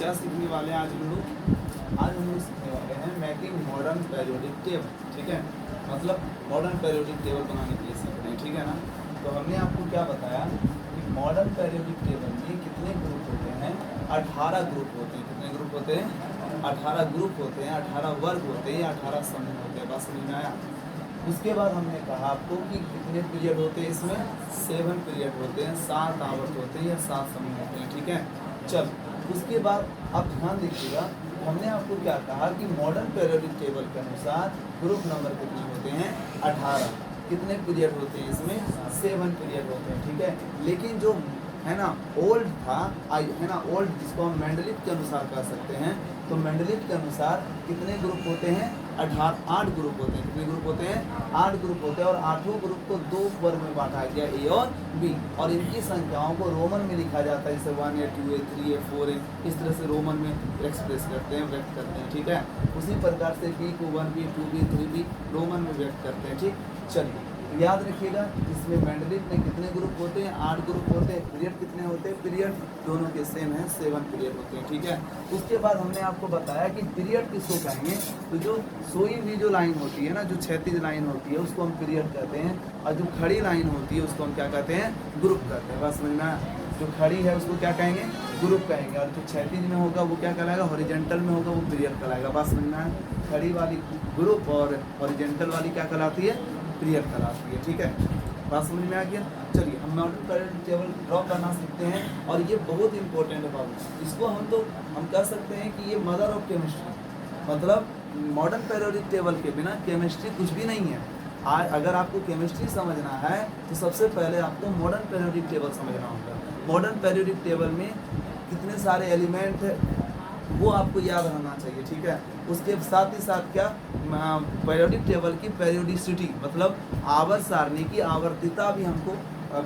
क्या सीखने वाले हैं आज हम लोग? आज हम लोग सीखने वाले हैं मेकिंग मॉडर्न पेरियोडिक टेबल। ठीक है, मतलब मॉडर्न पेरियोडिक टेबल बनाने के लिए सीख रहे हैं। ठीक है ना। तो हमने आपको क्या बताया कि मॉडर्न पेरियोडिक टेबल में कितने ग्रुप होते हैं? 18 ग्रुप होते हैं। कितने ग्रुप होते हैं? 18 ग्रुप होते हैं, 18 वर्ग होते हैं, 18 समूह होते हैं। बात समझ में आया? उसके बाद हमने कहा आपको कि कितने पीरियड होते हैं इसमें? 7 पीरियड होते हैं, 7 आवर्त होते हैं या 7 समूह होते हैं। ठीक है, चल उसके बाद आप ध्यान देखिएगा, हमने आपको क्या कहा कि मॉडर्न पेरियोडिक टेबल के अनुसार ग्रुप नंबर कितने होते हैं? 18। कितने पीरियड होते हैं इसमें? 7 पीरियड होते हैं। ठीक है, लेकिन जो है ना ओल्ड था, है ना ओल्ड, जिसको हम मेंडलिट के अनुसार कह सकते हैं, तो मेंडलिट के अनुसार कितने ग्रुप होते हैं? 8 ग्रुप होते हैं। कितने ग्रुप होते हैं? 8 ग्रुप होते हैं, और 8 ग्रुप को 2 वर्ग में बांटा गया, ए और बी, और इनकी संख्याओं को रोमन में लिखा जाता है, जैसे 1 A 2 A 3 A 4 A, इस तरह से रोमन में एक्सप्रेस करते हैं, व्यक्त करते हैं। ठीक है, उसी प्रकार से बी को 1B 2B 3B रोमन में व्यक्त करते हैं। ठीक, चलिए याद रखिएगा, इसमें मेंडलिट में कितने ग्रुप होते हैं? 8 ग्रुप होते हैं। पीरियड कितने होते हैं? पीरियड दोनों के सेम है, 7 पीरियड होते हैं। ठीक है, उसके बाद हमने आपको बताया कि पीरियड किसको कहेंगे, तो जो सोई हुई जो लाइन होती है ना, जो क्षैतिज लाइन होती है, उसको हम पीरियड कहते हैं, और जो खड़ी लाइन होती है उसको हम क्या कहते हैं? ग्रुप कहते हैं। बस समझ में आया? जो खड़ी है उसको क्या कहेंगे? ग्रुप कहेंगे, और जो क्षैतिज में होगा वो क्या कहलाएगा? हॉरिजॉन्टल में होगा वो पीरियड कहलाएगा। बस समझ में आया? खड़ी वाली ग्रुप और हॉरिजॉन्टल वाली क्या कहलाती है? पीरियड कहलाती है। ठीक है, बात समझ में आ गया? चलिए हम मॉडर्न पेरियोडिक टेबल ड्रॉ करना सीखते हैं, और ये बहुत इंपॉर्टेंट है बाबू। इसको हम कह सकते हैं कि ये मदर ऑफ केमिस्ट्री, मतलब मॉडर्न पेरियोडिक टेबल के बिना केमिस्ट्री कुछ भी नहीं है। आज अगर आपको केमिस्ट्री समझना है तो सबसे पहले आपको मॉडर्न पेरियोडिक टेबल समझना होगा। मॉडर्न पेरियोडिक टेबल में कितने सारे एलिमेंट है वो आपको याद रहना चाहिए। ठीक है, उसके साथ ही साथ क्या, पेरियोडिक टेबल की पेरियोडिसिटी, मतलब आवर्त सारणी की आवर्तिता भी हमको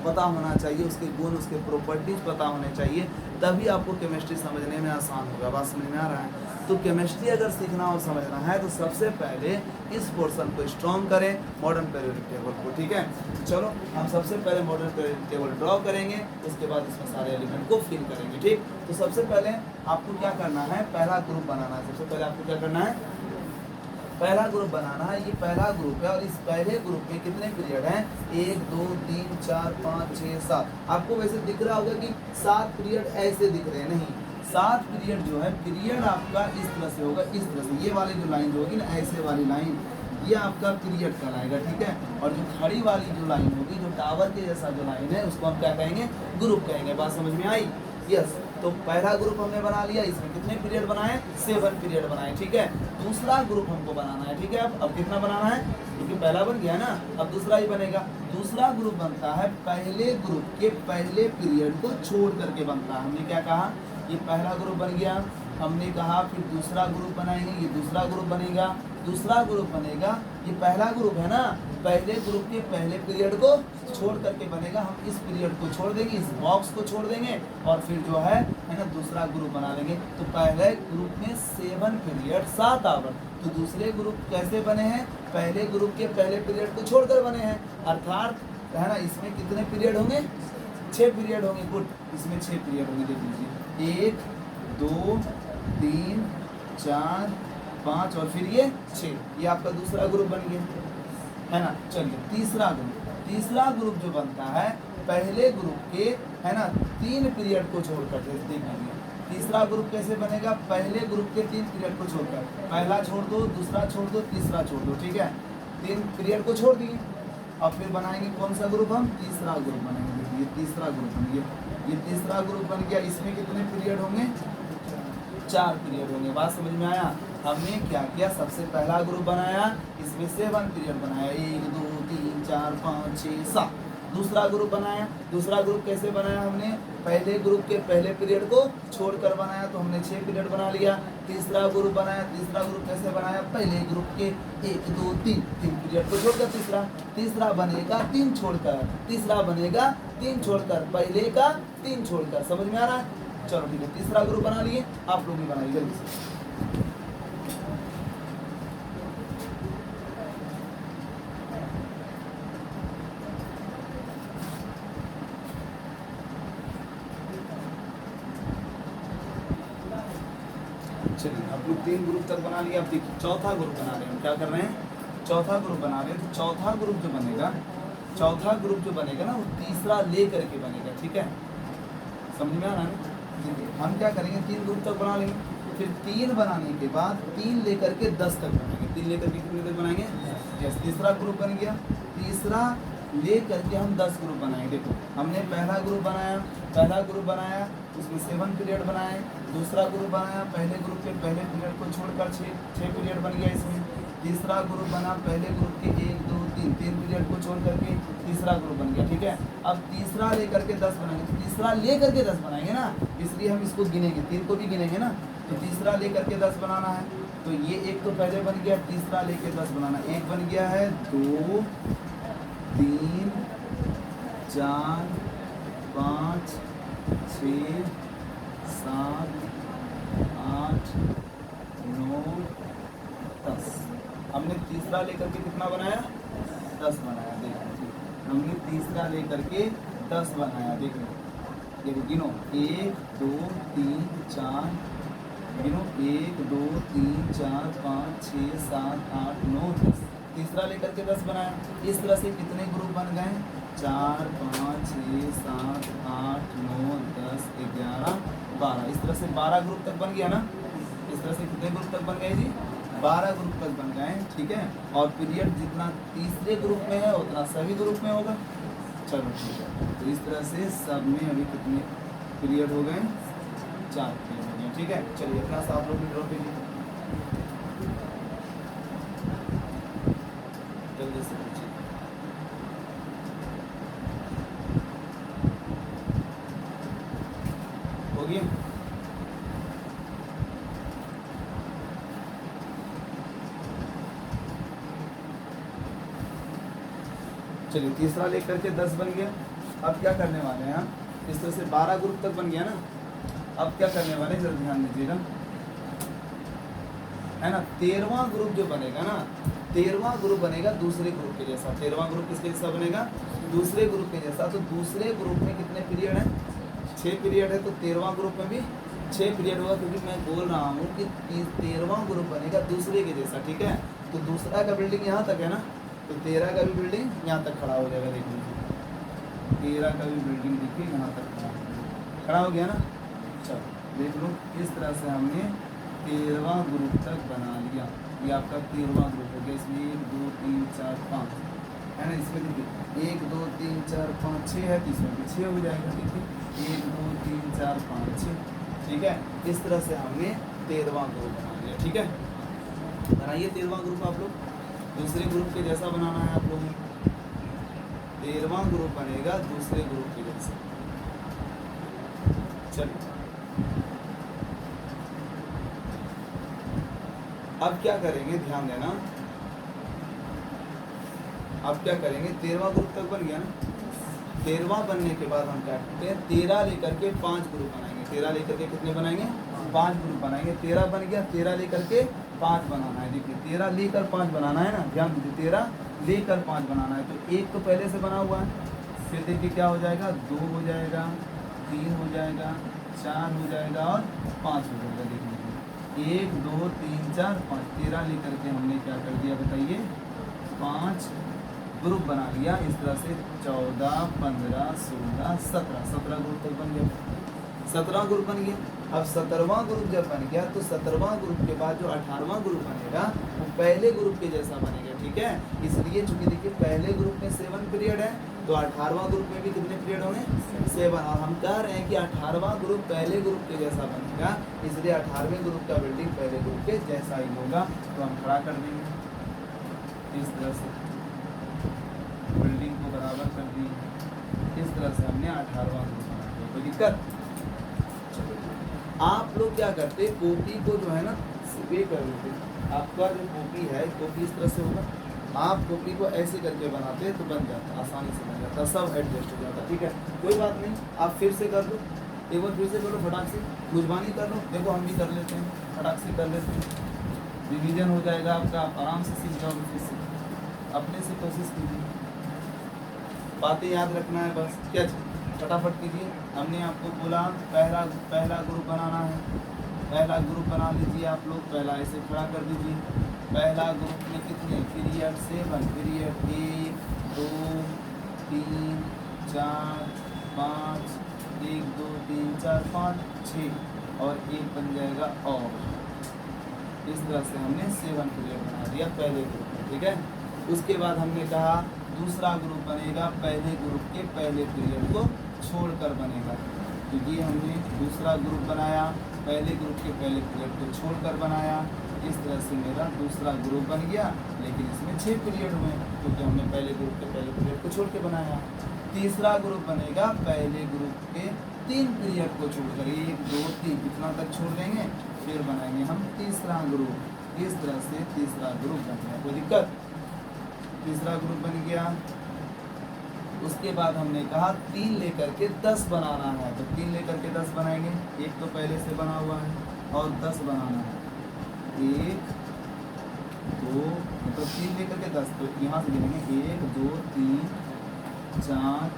पता होना चाहिए, उसके गुण, उसके प्रॉपर्टीज पता होने चाहिए, तभी आपको केमिस्ट्री समझने में आसान होगा। बात समझ में आ रहा है? तो केमिस्ट्री अगर सीखना और समझना है तो सबसे पहले इस पोर्शन को स्ट्रॉन्ग करें, मॉडर्न पेरियोडिक टेबल को। ठीक है, चलो हम सबसे पहले मॉडर्न पेरियोडिक टेबल ड्रॉ करेंगे, उसके बाद इसमें सारे एलिमेंट को फिल करेंगे। ठीक, तो सबसे पहले आपको क्या करना है? पहला ग्रुप बनाना है। सबसे पहले आपको क्या करना है? पहला ग्रुप बनाना है। ये पहला ग्रुप है, और इस पहले ग्रुप में कितने पीरियड हैं? 1 2 3 4 5 6 7। आपको वैसे दिख रहा होगा कि 7 पीरियड ऐसे दिख रहे हैं, नहीं, 7 पीरियड जो है, पीरियड आपका इस तरह से होगा, इस तरह से, ये वाली जो लाइन जो होगी ना, ऐसे वाली लाइन, ये आपका पीरियड कहलाएगा। ठीक है, और जो खड़ी वाली जो लाइन होगी, जो टावर के जैसा जो लाइन है, उसको हम क्या कहेंगे? ग्रुप कहेंगे। बात समझ में आई? यस, तो पहला ग्रुप हमने बना लिया, इसमें कितने पीरियड बनाए? 7 पीरियड बनाए। ठीक है, दूसरा ग्रुप हमको बनाना है। ठीक है, अब कितना बनाना है? क्योंकि पहला बन गया ना, अब दूसरा ही बनेगा। दूसरा ग्रुप बनता है पहले ग्रुप के पहले पीरियड को छोड़ करके बनता है। हमने क्या कहा? ये पहला ग्रुप बन गया, हमने कहा फिर दूसरा ग्रुप बनाएंगे, ये दूसरा ग्रुप बनेगा, दूसरा ग्रुप बनेगा, ये पहला ग्रुप है ना, पहले ग्रुप के पहले पीरियड को छोड़ करके बनेगा। हम इस पीरियड को छोड़ देंगे, इस बॉक्स को छोड़ देंगे, और फिर जो है ना दूसरा ग्रुप बना लेंगे। तो पहले ग्रुप में 7 पीरियड 7 आवर, तो दूसरे ग्रुप कैसे बने हैं? पहले ग्रुप के पहले पीरियड को छोड़कर बने हैं, अर्थात है ना इसमें कितने पीरियड होंगे? 6 पीरियड होंगे। गुड, इसमें 6 पीरियड होंगे। देख लीजिए, 1 2 3 4 5 और फिर ये 6, ये आपका दूसरा ग्रुप बन गया, है ना। चलिए तीसरा ग्रुप जो बनता है पहले ग्रुप के, है ना, 3 पीरियड को छोड़कर, देख लीजिए तीसरा ग्रुप कैसे बनेगा? पहले ग्रुप के 3 पीरियड को छोड़कर, पहला छोड़ दो, दूसरा छोड़ दो, तीसरा छोड़ दो। ठीक है, 3 पीरियड को छोड़ दिए, अब फिर बनाएंगे कौन सा ग्रुप? हम तीसरा ग्रुप बनाएंगे। देखिए तीसरा ग्रुप बन गया, ये तीसरा ग्रुप बन गया, इसमें कितने पीरियड होंगे? 4 पीरियड होंगे। बात समझ में आया? हमने क्या किया? सबसे पहला ग्रुप बनाया, इसमें 7 पीरियड बनाया, 1 2 3 4 5 6 7। दूसरा ग्रुप बनाया, दूसरा ग्रुप कैसे बनाया? हमने पहले ग्रुप के पहले पीरियड को छोड़कर बनाया, तो हमने 6 पीरियड बना लिया। तीसरा ग्रुप बनाया, तीसरा ग्रुप कैसे बनाया? पहले ग्रुप के 1 2 3 पीरियड को छोड़कर तीसरा बनेगा 3 छोड़कर, तीसरा बनेगा 3 छोड़कर, पहले का 3 छोड़कर। समझ में आ रहा है? चलो ठीक है, तीसरा ग्रुप बना लिए, आप लोग भी बनाइए जल्दी से। लोग 3 ग्रुप तक बना लिया। अब देखिए चौथा ग्रुप बना रहे हैं हम, क्या कर रहे हैं, चौथा ग्रुप बना रहे हैं। तो चौथा ग्रुप जो बनेगा, चौथा ग्रुप जो बनेगा ना वो तीसरा ले करके बनेगा, ठीक है, समझ में आ रहा है ना। हम क्या करेंगे, 3 ग्रुप तक बना लेंगे, फिर 3 बनाने के बाद 3 लेकर के 10 तक बनाएंगे। 3 लेकर के कितने तक बनाएंगे, यस, तीसरा ग्रुप बन गया। तीसरा ले करके हम 10 ग्रुप बनाएंगे। देखो हमने पहला ग्रुप बनाया, उसमें 7 पीरियड बनाए। दूसरा ग्रुप बनाया, पहले ग्रुप के पहले पीरियड को छोड़कर 6 पीरियड बन गया इसमें। तीसरा ग्रुप बना, पहले ग्रुप के 1 2 3 पीरियड को छोड़ करके तीसरा ग्रुप बन गया, ठीक है। अब तीसरा ले करके 10 बनाएंगे, तो तीसरा ले करके 10 बनाएंगे ना, इसलिए हम इसको गिनेंगे, 3 को भी गिनेंगे ना। तो तीसरा ले करके 10 बनाना है, तो ये एक तो पहले बन गया, तीसरा लेके 10 बनाना, एक बन गया है, 2 3 4 5 6 7 8 9 10। हमने तीसरा लेकर के कितना बनाया, 10 बनाया। देखो हमने तीसरा लेकर के 10 बनाया। देखो गिनो, 1 2 3 4, गिनो 1 2 3 4 5 6 7 8 9 10। तीसरा लेकर के 10 बनाया। इस तरह से कितने ग्रुप बन गए, 4 5 6 7 8 9 10 11 12। इस तरह से 12 ग्रुप तक बन गया ना। इस तरह से कितने ग्रुप तक बन गए जी, 12 ग्रुप तक बन गए, ठीक है। और पीरियड जितना तीसरे ग्रुप में है उतना सभी ग्रुप में होगा। चलो ठीक है, तो इस तरह से सब में अभी कितने पीरियड हो गए, 4 पीरियड हो गए, ठीक है। चलिए इतना सा आप लोग भी ड्रॉ कीजिए जल्दी से पूछिए। हो गया, चलिए तीसरा लेकर के 10 बन गया। अब क्या करने वाले हैं हम, इस तरह से 12 ग्रुप तक बन गया ना। अब क्या करने वाले हैं, जरा ध्यान दीजिएगा, है ना। 13वां ग्रुप जो बनेगा ना, 13वां ग्रुप बनेगा दूसरे ग्रुप के जैसा। 13वां ग्रुप किसके जैसा बनेगा, दूसरे ग्रुप के जैसा। तो दूसरे ग्रुप में कितने पीरियड हैं, 6 पीरियड है। तो 13वां ग्रुप में भी 6 पीरियड होगा, क्योंकि मैं बोल रहा हूँ कि 13वां ग्रुप बनेगा दूसरे के जैसा, ठीक है। तो दूसरा का बिल्डिंग यहाँ तक है ना, तो 13 का भी बिल्डिंग यहाँ तक खड़ा हो जाएगा। देख लीजिए 13 का भी बिल्डिंग देखिए यहाँ तक खड़ा हो गया ना। चलो देख लो, इस तरह से हमने 13वां ग्रुप तक बना लिया। ये आपका 13वां ग्रुप हो गया। इसमें 1 2 3 4 5 है ना। इसमें देखिए 1 2 3 4 5 6 है, तो इसमें भी 6 हो जाएगा। देखिए 1 2 3 4 5 6, ठीक है। इस तरह से हमने 13वां ग्रुप बना लिया, ठीक है। बनाइए 13वां ग्रुप आप लोग, दूसरे ग्रुप के जैसा बनाना है आप लोगों को। 13वां ग्रुप बनेगा दूसरे ग्रुप के जैसा। चलिए अब क्या करेंगे, ध्यान देना। अब क्या करेंगे, 13वां ग्रुप तक बन गया ना। 13वां बनने के बाद हम क्या करते हैं, 13 लेकर के 5 ग्रुप बनाएंगे। 13 लेकर के कितने बनाएंगे, 5 ग्रुप बनाएंगे। 13 बन गया, 13 लेकर के 5 बनाना है। देखिए 13 लेकर 5 बनाना है ना, ध्यान दीजिए, 13 लेकर 5 बनाना है। तो एक तो पहले से बना हुआ है, फिर देखिए क्या हो जाएगा, 2 हो जाएगा, 3 हो जाएगा, 4 हो जाएगा और 5 हो जाएगा। देखिए 1 2 3 4 5, 13 लेकर के हमने क्या कर दिया बताइए, 5 ग्रुप बना लिया। इस तरह से 14 15 16 17, 17 ग्रुप तक बन गया। 17 ग्रुप बन गया। अब 17वां ग्रुप जब बन गया, तो 17वां ग्रुप के बाद जो 18वां ग्रुप बनेगा वो पहले ग्रुप के जैसा बनेगा, ठीक है। इसलिए चूंकि देखिए पहले ग्रुप में 7 पीरियड है, तो 18वां ग्रुप में भी कितने पीरियड होंगे, 7। और हम कह रहे हैं कि 18वां ग्रुप पहले ग्रुप के जैसा बनेगा, इसलिए 18वें ग्रुप का बिल्डिंग पहले ग्रुप के जैसा ही होगा। तो हम खड़ा कर देंगे इस तरह से, बिल्डिंग को बराबर कर दी। इस तरह से हमने 18वां ग्रुप बना दिया। कोई दिक्कत, आप लोग क्या करते, कॉपी को जो है ना पे कर लेते। आपका जो कॉपी है, कॉपी इस तरह से होगा, आप कॉपी को ऐसे करके बनाते तो बन जाता, आसानी से बन जाता, सब एडजस्ट हो जाता, ठीक है। कोई बात नहीं, आप फिर से कर लो, एक बार फिर से कर लो, फटाक से गुजबानी कर लो। देखो हम भी कर लेते हैं, फटाक से कर लेते हैं, रिवीजन हो जाएगा आपका, आप आराम से सीख जाओगे। फिर से अपने से कोशिश कीजिए, बातें याद रखना है बस। क्या फटाफट कीजिए। हमने आपको बोला पहला ग्रुप बनाना है, पहला ग्रुप बना लीजिए आप लोग, पहला ऐसे खड़ा कर दीजिए। पहला ग्रुप में कितने पीरियड 7, पीरियड 1 2 3 4 5, 1 2 3 4 5 6 और एक बन जाएगा और। इस तरह से हमने 7 पीरियड बना दिया पहले ग्रुप में, ठीक है। उसके बाद हमने कहा दूसरा ग्रुप बनेगा पहले ग्रुप के पहले पीरियड को छोड़कर बनेगा, क्योंकि हमने दूसरा ग्रुप बनाया पहले ग्रुप के पहले पीरियड को छोड़कर बनाया। इस तरह से मेरा दूसरा ग्रुप बन गया, लेकिन इसमें 6 पीरियड हुए क्योंकि हमने पहले ग्रुप के पहले पीरियड को छोड़ के बनाया। तीसरा ग्रुप बनेगा पहले ग्रुप के 3 पीरियड को छोड़कर, 1 2 3 कितना तक छोड़ देंगे, फिर बनाएंगे हम तीसरा ग्रुप। इस तरह से तीसरा ग्रुप बन गया, कोई दिक्कत। तीसरा ग्रुप बन गया। उसके बाद हमने कहा 3 लेकर के 10 बनाना है, तो 3 लेकर के 10 बनाएंगे। एक तो पहले से बना हुआ है और 10 बनाना है, 1 2 मतलब 3 लेकर के 10, तो यहाँ से गिनेंगे 1 2 3 4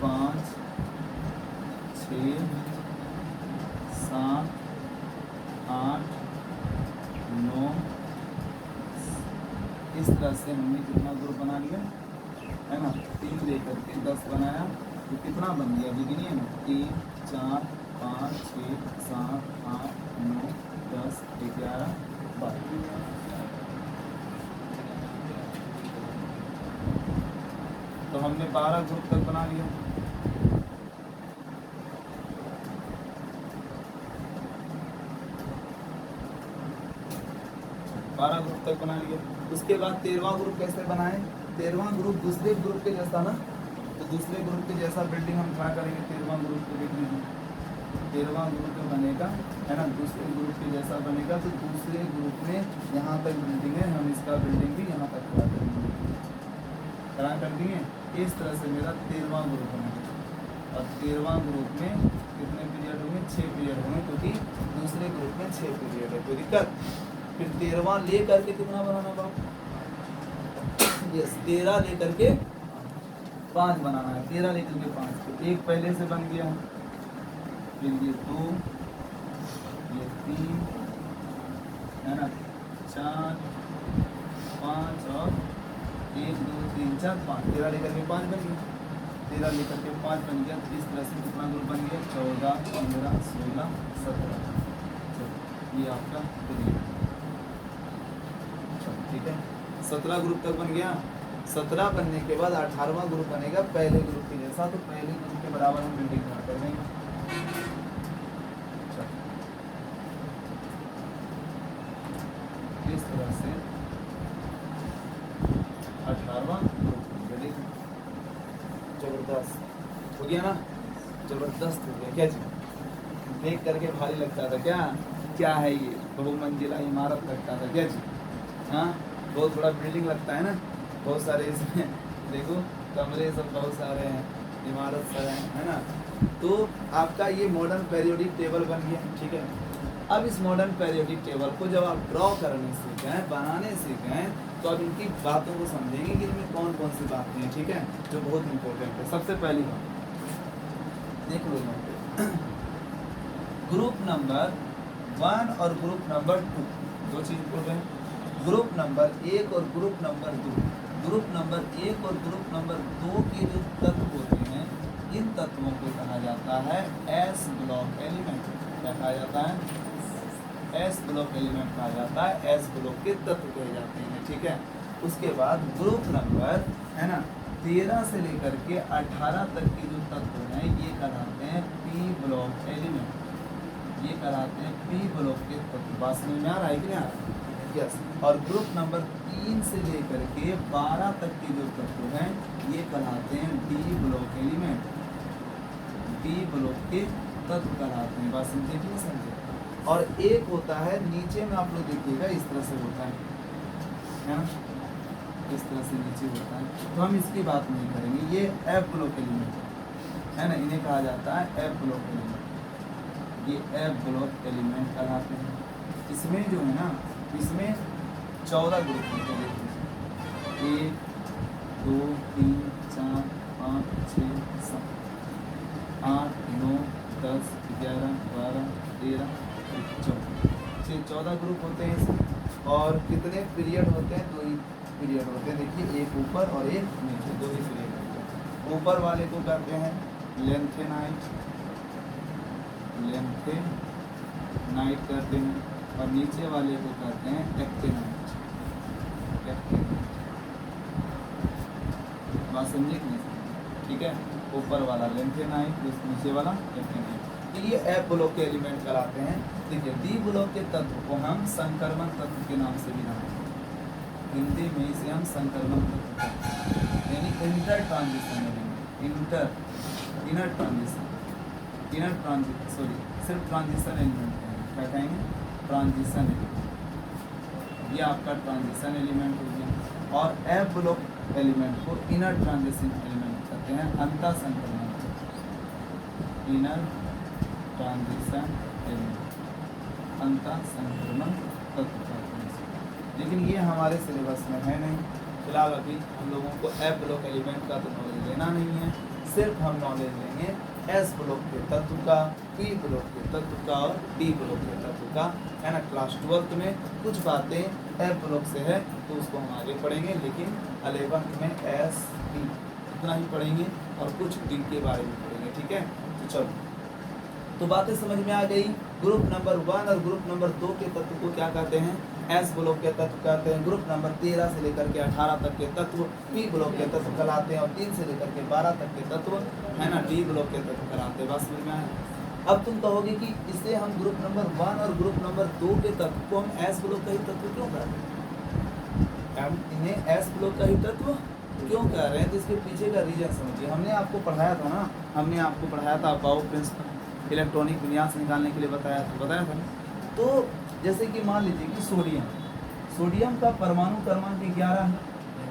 5 6 7 8 9। इस तरह से हमने कितना ग्रुप बना लिया है ना, 3 लेकर के 10 बनाया, तो कितना बन गया गिनिए ना, 3 4 5 6 7 8 9 10 11 12। तो हमने 12 ग्रुप तक बना लिया। ग्रुप तक बना लिया। उसके बाद 13वां ग्रुप कैसे बनाएं, 13वां ग्रुप दूसरे ग्रुप के जैसा ना, तो दूसरे ग्रुप के जैसा बिल्डिंग हम क्या करेंगे, 13वां ग्रुप को देख लीजिए। 13वां ग्रुप में बनेगा है ना, दूसरे ग्रुप के जैसा बनेगा, तो दूसरे ग्रुप में यहाँ तक बिल्डिंग है, हम इसका बिल्डिंग भी यहाँ तक खड़ा करेंगे, खड़ा कर दिए। इस तरह से मेरा 13वां ग्रुप बनेगा। और 13वां ग्रुप में कितने पीरियड होंगे, 6 पीरियड होंगे, क्योंकि दूसरे ग्रुप में 6 पीरियड है, कोई दिक्कत। फिर 13वां ले करके कितना बनाना बाप, यस 13 ले करके 5 बनाना है, 13 ले करके 5। तो एक पहले से बन गया, फिर ये 2 ये 3 है ना, 4 5 और 1 2 3 4 5, 13 ले करके 5 बन गया, 13 ले करके 5 बन गया। तो इस तरह से कितना ग्रुप बन गया, 14 15 16 17। ये आपका पीरियड, ठीक है। 17 ग्रुप तक बन गया। 17 बनने के बाद 18वां ग्रुप बनेगा पहले ग्रुप के जैसा, तो पहले ग्रुप के बराबर हम बिल्डिंग खड़ा कर देंगे। इस तरह से 18वां ग्रुप बिल्डिंग, जबरदस्त हो गया ना, जबरदस्त हो गया क्या जी, देख करके भारी लगता था क्या, क्या है ये, बहुमंजिला इमारत लगता था क्या जी, हाँ बहुत बड़ा बिल्डिंग लगता है ना, बहुत सारे इसमें देखो कमरे सब बहुत सारे हैं, इमारत सब है ना। तो आपका ये मॉडर्न पेरियोडिक टेबल बन गया, ठीक है। अब इस मॉडर्न पेरियोडिक टेबल को जब आप ड्रॉ करने सीखें, बनाने सीखें, तो अब इनकी बातों को समझेंगे कि इनमें कौन कौन सी बातें हैं, ठीक है, जो बहुत इंपॉर्टेंट है। सबसे पहली बात देख लो, ग्रुप नंबर 1 और ग्रुप नंबर 2 दो चीज बोल रहे हैं। ग्रुप नंबर 1 और ग्रुप नंबर 2, ग्रुप नंबर 1 और ग्रुप नंबर 2 के जो तत्व होते हैं, इन तत्वों को कहा जाता है एस ब्लॉक एलिमेंट। क्या कहा जाता है, एस ब्लॉक एलिमेंट कहा जाता है, एस ब्लॉक के तत्व कहे जाते हैं, ठीक है। उसके बाद ग्रुप नंबर है ना 13 से लेकर के 18 तक के जो तत्व हैं, ये कहलाते हैं पी ब्लॉक एलिमेंट, ये कहलाते हैं पी ब्लॉक के तत्व। बात समझ में आ रहा है कि नहीं आ रहा है, यस। और ग्रुप नंबर 3 से लेकर के 12 तक के जो तत्व हैं, ये कहलाते हैं D block element, D block के तत्व कहलाते हैं। बात समझे कि नहीं समझे। और एक होता है नीचे में, आप लोग देखिएगा इस तरह से होता है ना, इस तरह से नीचे होता है, तो हम इसकी बात नहीं करेंगे। ये एफ ब्लॉक एलिमेंट है ना, इन्हें कहा जाता है एफ ब्लॉक एलिमेंट, ये एफ ब्लॉक एलिमेंट कहलाते हैं। इसमें जो है ना, इसमें 14 ग्रुप होते हैं, 1 2 3 4 5 6 7 8 9 10 11 12 13 14 ग्रुप होते हैं इसमें। और कितने पीरियड होते हैं? 2 ही पीरियड होते हैं। देखिए, एक ऊपर और एक नीचे, 2 ही पीरियड होते हैं। ऊपर वाले को कहते हैं लेंथेनाइट, लेंथेनाइट कहते हैं, और नीचे वाले को कहते हैं एक्टिनाइट। बात समझे कि नहीं? ठीक है, ऊपर वाला लेंथेनाइट, नीचे वाला एक्टिनाइट। ये एफ ब्लॉक के एलिमेंट कहलाते हैं। देखिए, डी ब्लॉक के तत्व को हम संक्रमण तत्व के नाम से भी जानते हैं। हिंदी में इसे हम संक्रमण तत्व कहते हैं, यानी इंटर ट्रांजिशन एलिमेंट, सिर्फ ट्रांजिशन एलिमेंट क्या कहेंगे? Transition element. ये आपका ट्रांजिशन एलिमेंट हो गया। और एफ ब्लॉक एलिमेंट को इनर ट्रांजिशन एलिमेंट कहते हैं, अंतर संक्रमण तत्व, इनर ट्रांजिशन एलिमेंट, अंतर संक्रमण तत्व कहते हैं। लेकिन ये हमारे सिलेबस में है नहीं फिलहाल। अभी हम लोगों को एफ ब्लॉक एलिमेंट का तो नॉलेज लेना नहीं है, सिर्फ हम नॉलेज लेंगे एस ब्लॉक के तत्व का, पी ब्लॉक के तत्व का और डी ब्लॉक के तत्व का, है ना। क्लास 12th में कुछ बातें एफ ब्लॉक से है तो उसको हम आगे पढ़ेंगे, लेकिन 11th में एस पी इतना ही पढ़ेंगे और कुछ डी के बारे में पढ़ेंगे। ठीक है, तो चलो, तो बातें समझ में आ गई। ग्रुप नंबर 1 और ग्रुप नंबर 2 के तत्व को क्या कहते हैं? एस ब्लॉक के तत्व कहते हैं। ग्रुप नंबर 13 से लेकर के 18 तक के तत्व पी ब्लॉक के तत्व कहलाते हैं, और 3 से लेकर के 12 तक के तत्व, है ना, डी ब्लॉक के तत्व कहलाते हैं। बात समझ में आए? अब तुम कहोगे कि इसे हम ग्रुप नंबर 1 और ग्रुप नंबर 2 के तत्व को हम एस ब्लॉक का ही तत्व क्यों कहते हैं? हम इन्हें एस ब्लॉक का ही तत्व क्यों कह रहे हैं? तो इसके पीछे का रीजन समझिए। हमने आपको पढ़ाया था ना, हमने आपको पढ़ाया था पावर प्रिंसिपल, इलेक्ट्रॉनिक विन्यास निकालने के लिए बताया था ना। तो जैसे कि मान लीजिए कि सोडियम का परमाणु क्रमांक 11 है,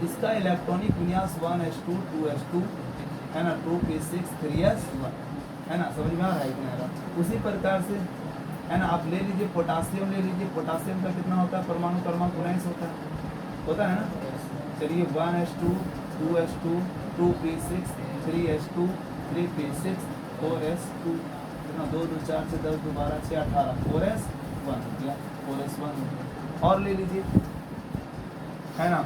इसका इलेक्ट्रॉनिक विन्यास 1s2 2s2, है ना, 2p6 3s1, है ना। समझ में आ रहा है कि नहीं? उसी प्रकार से, है ना, आप ले लीजिए पोटासियम, ले लीजिए पोटासियम का कितना होता है? परमाणु क्रमांक 19 होता है ना। चलिए 1s2 2s2 2p6 3s2 3p6 4s2, कितना 2 2 4 से 10 2 12 6 18 4s1 हो गया, 4s1 हो गया। और ले लीजिए, है ना,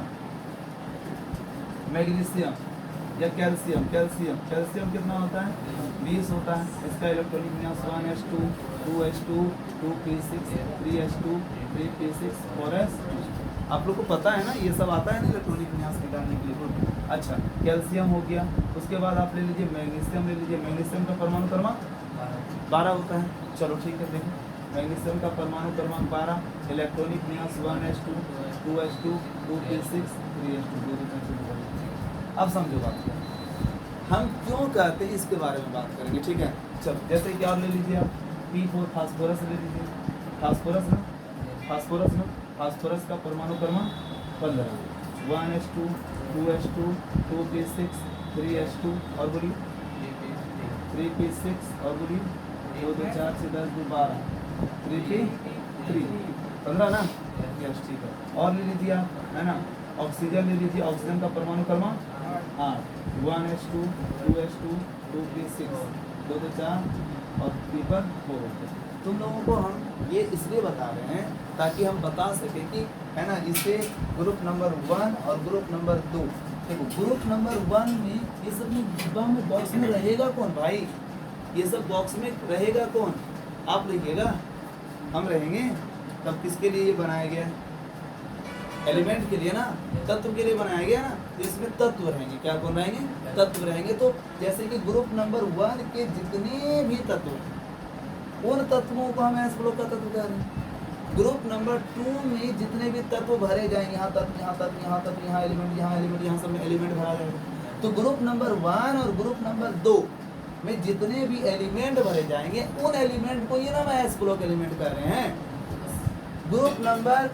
मैग्नीशियम या कैल्शियम कितना होता है? 20 होता है। इसका इलेक्ट्रॉनिक विन्यास 1s2 2s2 2p6 3s2 3p6 4s। आप लोग को पता है ना, ये सब आता है ना इलेक्ट्रॉनिक विन्यास निकालने के लिए। अच्छा, कैल्शियम हो गया। उसके बाद आप ले लीजिए मैग्नीशियम, ले लीजिए। मैग्नीशियम का परमाणु क्रमांक 12 होता है। चलो ठीक है, देखो मैग्नीशियम का परमाणु क्रमांक 12, इलेक्ट्रॉनिक विन्यास 1s2 2s2 2p6 3s2। अब समझो बात क्या हम क्यों कहते हैं, इसके बारे में बात करेंगे। ठीक है, चलो, जैसे कि और ले लीजिए आप P4 फास्फोरस ले लीजिए। फास्फोरस का परमाणु क्रमांक 15, 1s2 2s2 2p6 3s2 और बोलिए 3p6 और बोलिए 2 2 4 से 10 2 12 3p3 15 ना। यस, ठीक है। और ले लीजिए आप, है ना, ऑक्सीजन ले लीजिए। ऑक्सीजन का परमाणु क्रमांक 8, 1s2 2s2 2p6 2 2 4 और P4 4। तुम लोगों को हम ये इसलिए बता रहे हैं ताकि हम बता सकें कि, है ना, इसे ग्रुप नंबर 1 और ग्रुप नंबर 2। देखो, ग्रुप नंबर 1 में ये सब डिब्बा में बॉक्स में रहेगा कौन भाई? ये सब बॉक्स में रहेगा कौन? आप लिखिएगा, हम रहेंगे। तब किसके लिए ये बनाया गया? एलिमेंट के लिए ना, तत्व के लिए बनाया गया ना। तो इसमें तत्व रहेंगे। क्या कौन रहेंगे? तत्व रहेंगे। तो जैसे कि ग्रुप नंबर 1 के जितने भी तत्व हैं, उन तत्वों को हम एस ब्लॉक का तत्व कह रहे हैं। ग्रुप नंबर 2 में जितने भी तत्व भरे जाएंगे, यहाँ तत्व यहाँ तत्व यहाँ तत्व यहाँ एलिमेंट यहाँ सब में एलिमेंट भरा जाएगा। तो ग्रुप नंबर 1 और ग्रुप नंबर 2 में जितने भी एलिमेंट भरे जाएंगे, उन एलिमेंट को ये ना हम एस ब्लॉक एलिमेंट कह रहे हैं। Group number